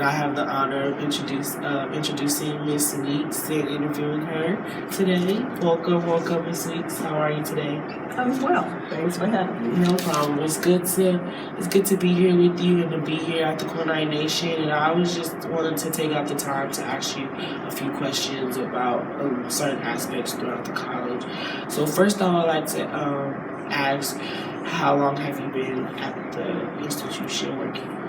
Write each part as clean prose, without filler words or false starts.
I have the honor of introducing Miss Weeks and interviewing her today. Welcome, Miss Weeks. How are you today? I'm well. Thanks for having me. No problem. It's good to be here with you and to be here at the Weeks Nation. And I was just wanted to take out the time to ask you a few questions about certain aspects throughout the college. So first, I would like to ask, how long have you been at the institution working?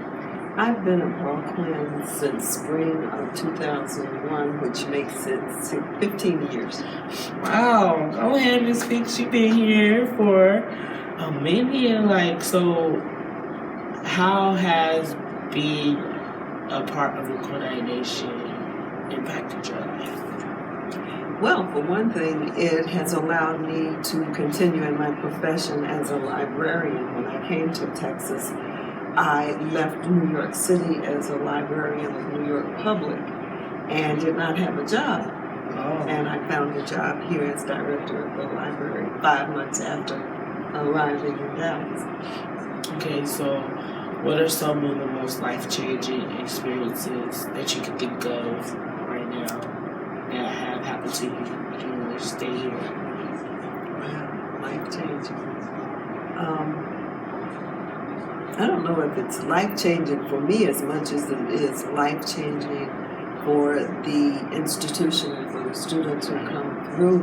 I've been at Paul Quinn since spring of 2001, which makes it 15 years. Wow. Go ahead, Ms. Fix. You've been here for a minute. So how has being a part of the Weeks Nation impacted your life? Well, for one thing, it has allowed me to continue in my profession as a librarian. When I came to Texas, I left New York City as a librarian of New York Public and did not have a job. Oh. And I found a job here as director of the library 5 months after arriving in Dallas. Okay, so what are some of the most life-changing experiences that you can think of right now that have happened to you during your stay here? Wow, life-changing. I don't know if it's life-changing for me as much as it is life-changing for the institution and for the students who come through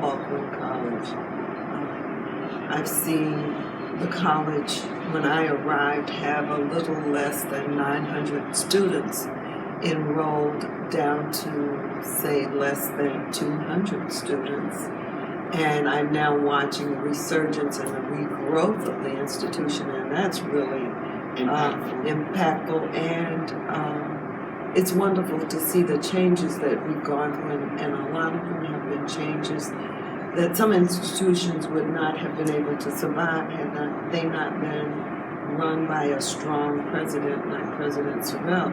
Paul Quinn College. I've seen the college, when I arrived, have a little less than 900 students enrolled down to, say, less than 200 students. And I'm now watching the resurgence and the regrowth of the institution, and that's really impactful. And it's wonderful to see the changes that we've gone through, and a lot of them have been changes that some institutions would not have been able to survive had they not been run by a strong president like President Sorrell.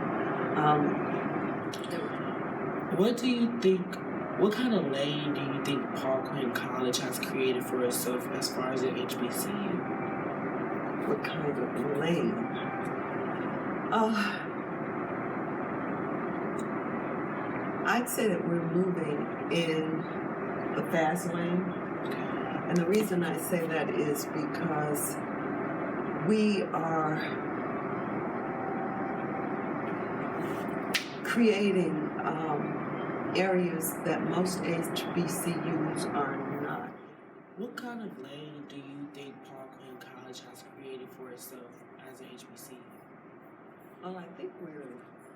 What kind of lane do you think Paul Quinn College has created for itself as far as an HBCU? What kind of lane? I'd say that we're moving in the fast lane. And the reason I say that is because we are creating areas that most HBCUs are not. What kind of lane do you think Paul Quinn College has created for itself as an HBCU? Well, I think we're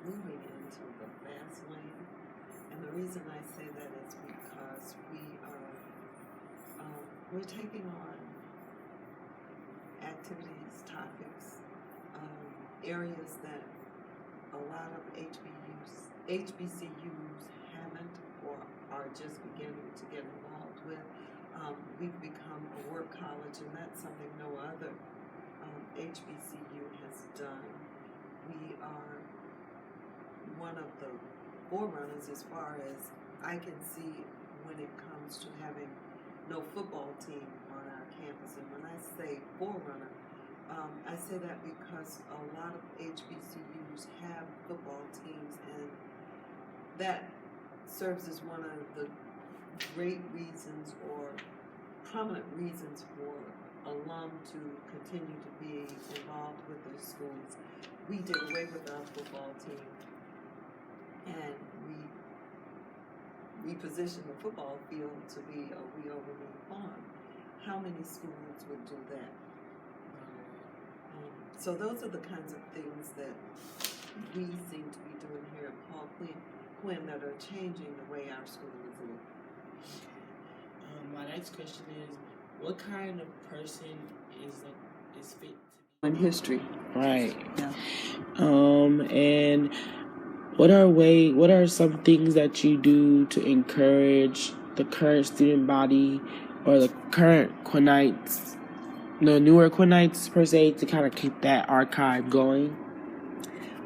moving into the fast lane. And the reason I say that is because we're taking on activities, topics, areas that a lot of HBCUs haven't or are just beginning to get involved with. We've become a work college, and that's something no other HBCU has done. We are one of the forerunners as far as I can see when it comes to having no football team on our campus. And when I say forerunner, I say that because a lot of HBCUs have football teams, and that serves as one of the great reasons or prominent reasons for alum to continue to be involved with their schools. We did away with our football team, and we repositioned the football field to be a We Over Me farm. How many schools would do that? So those are the kinds of things that we seem to be doing here at Paul Quinn that are changing the way our school is looked. My next question is, what kind of person is fit to in history? Right. Yeah. And what are some things that you do to encourage the current student body or the current Quinnites, the newer Quinnites per se, to kind of keep that archive going?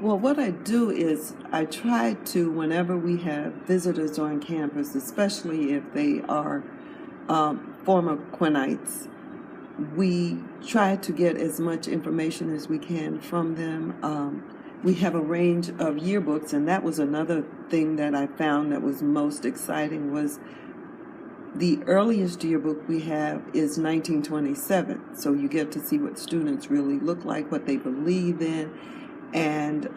Well, what I do is I try to, whenever we have visitors on campus, especially if they are former Quinnites, we try to get as much information as we can from them. we have a range of yearbooks, and that was another thing that I found that was most exciting. Was the earliest yearbook we have is 1927, so you get to see what students really look like, what they believe in, and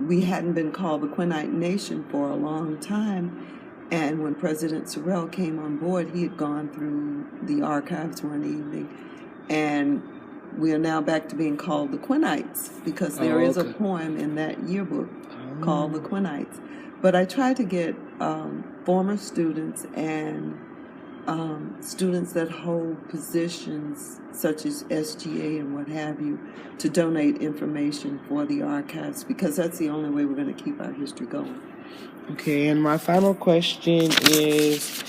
we hadn't been called the Quinnite Nation for a long time. And when President Sorrell came on board, he had gone through the archives one evening, and we are now back to being called the Quinnites, because there is a poem in that yearbook called the Quinnites. But I try to get former students and students that hold positions such as SGA and what have you to donate information for the archives, because that's the only way we're going to keep our history going. Okay, and my final question is,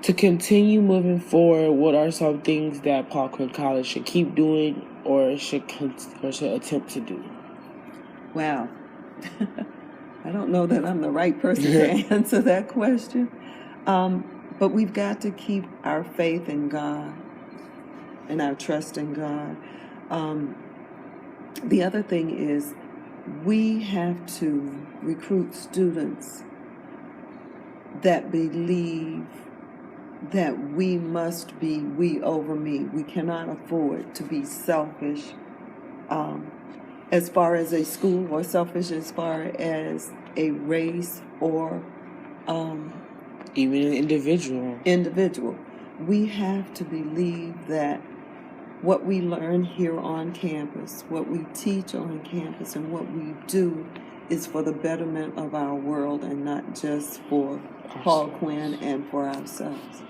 to continue moving forward, what are some things that Paul Quinn College should keep doing or should attempt to do? Wow. I don't know that I'm the right person to answer that question. But we've got to keep our faith in God and our trust in God. The other thing is, we have to recruit students that believe that we must be we over me. We cannot afford to be selfish as far as a school, or selfish as far as a race, or even an individual. We have to believe that what we learn here on campus, what we teach on campus, and what we do is for the betterment of our world, and not just for Paul Quinn and for ourselves.